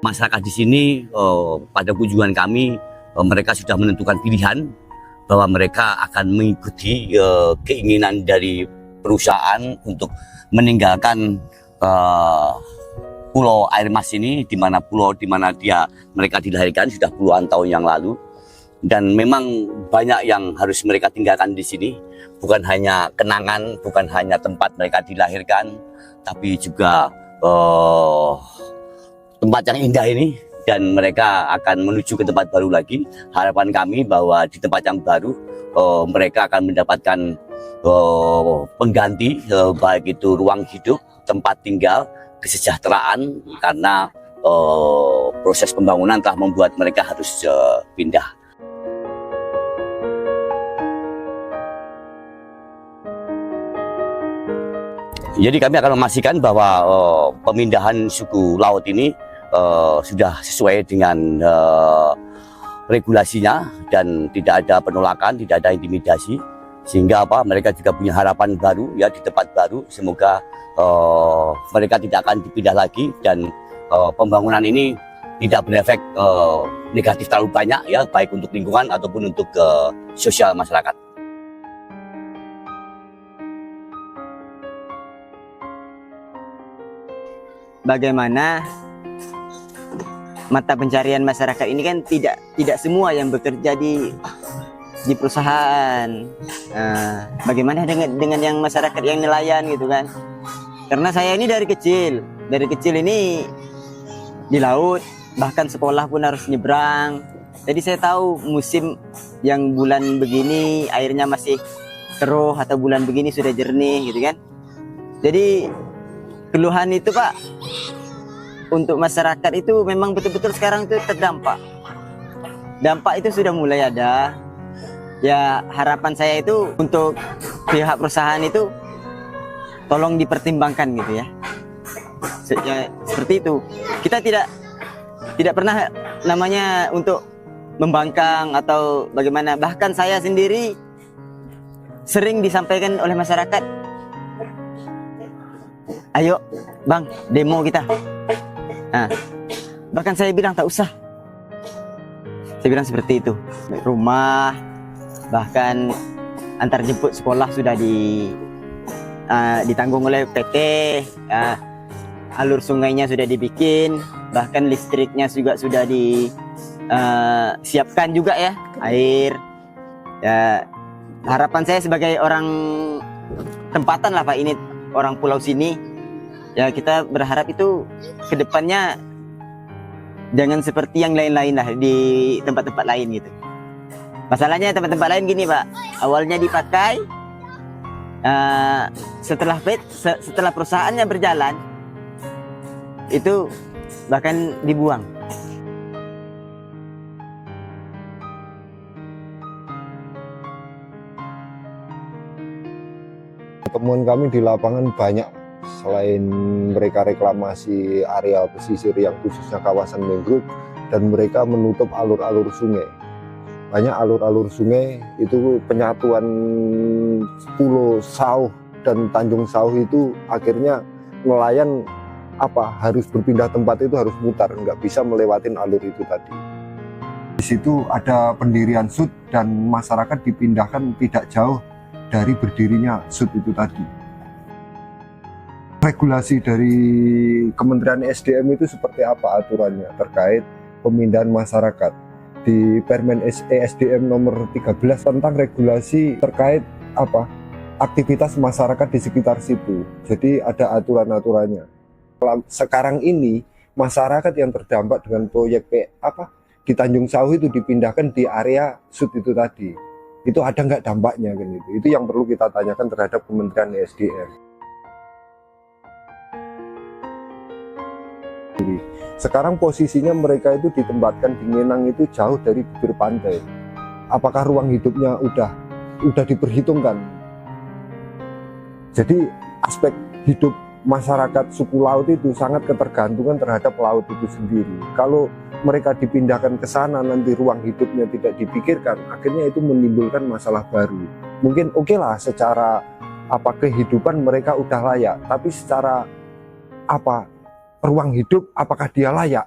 masyarakat di sini pada kunjungan kami mereka sudah menentukan pilihan bahwa mereka akan mengikuti keinginan dari perusahaan untuk meninggalkan Pulau Air Mas ini, di mana mereka dilahirkan sudah puluhan tahun yang lalu. Dan memang banyak yang harus mereka tinggalkan di sini, bukan hanya kenangan, bukan hanya tempat mereka dilahirkan, tapi juga tempat yang indah ini. Dan mereka akan menuju ke tempat baru lagi. Harapan kami bahwa di tempat yang baru mereka akan mendapatkan pengganti, baik itu ruang hidup, tempat tinggal, kesejahteraan, karena proses pembangunan telah membuat mereka harus pindah. Jadi kami akan memastikan bahwa pemindahan suku laut ini sudah sesuai dengan regulasinya dan tidak ada penolakan, tidak ada intimidasi, sehingga mereka juga punya harapan baru ya di tempat baru. Semoga mereka tidak akan dipindah lagi dan pembangunan ini tidak berefek negatif terlalu banyak ya, baik untuk lingkungan ataupun untuk sosial masyarakat. Bagaimana mata pencarian masyarakat ini kan tidak semua yang bekerja di perusahaan. Bagaimana dengan yang masyarakat yang nelayan gitu kan? Karena saya ini dari kecil ini di laut, bahkan sekolah pun harus nyebrang. Jadi saya tahu musim yang bulan begini airnya masih keruh atau bulan begini sudah jernih gitu kan. Jadi keluhan itu Pak, untuk masyarakat itu memang betul-betul sekarang itu terdampak. Dampak itu sudah mulai ada. Ya harapan saya itu untuk pihak perusahaan itu tolong dipertimbangkan gitu ya. Seperti itu. Kita tidak pernah namanya untuk membangkang atau bagaimana. Bahkan saya sendiri sering disampaikan oleh masyarakat, ayo bang demo kita. Nah, bahkan saya bilang tak usah. Saya bilang seperti itu. Rumah, bahkan antar jemput sekolah sudah ditanggung oleh PT. Alur sungainya sudah dibikin, bahkan listriknya juga sudah disiapkan juga ya, air. Ya, harapan saya sebagai orang tempatan lah Pak, ini orang pulau sini. Ya kita berharap itu kedepannya jangan seperti yang lain-lain lah di tempat-tempat lain gitu. Masalahnya tempat-tempat lain gini Pak, awalnya dipakai, setelah perusahaannya berjalan itu bahkan dibuang. Temuan kami di lapangan banyak. Selain mereka reklamasi area pesisir yang khususnya kawasan mangrove, dan mereka menutup alur-alur sungai. Banyak alur-alur sungai itu penyatuan Pulau Sauh dan Tanjung Sauh itu akhirnya nelayan harus berpindah tempat, itu harus mutar, nggak bisa melewatin alur itu tadi. Di situ ada pendirian SUT dan masyarakat dipindahkan tidak jauh dari berdirinya SUT itu tadi. Regulasi dari Kementerian SDM itu seperti apa aturannya terkait pemindahan masyarakat? Di Permen ESDM nomor 13 tentang regulasi terkait aktivitas masyarakat di sekitar situ. Jadi ada aturan-aturannya. Sekarang ini masyarakat yang terdampak dengan proyek di Tanjung Sauh itu dipindahkan di area SUT itu tadi. Itu ada nggak dampaknya kan gitu? Itu yang perlu kita tanyakan terhadap Kementerian SDM. Sekarang posisinya mereka itu ditempatkan di Ngenang itu jauh dari bibir pantai. Apakah ruang hidupnya udah diperhitungkan? Jadi aspek hidup masyarakat suku laut itu sangat ketergantungan terhadap laut itu sendiri. Kalau mereka dipindahkan ke sana, nanti ruang hidupnya tidak dipikirkan, akhirnya itu menimbulkan masalah baru. Mungkin oke lah secara kehidupan mereka udah layak, tapi secara ruang hidup apakah dia layak?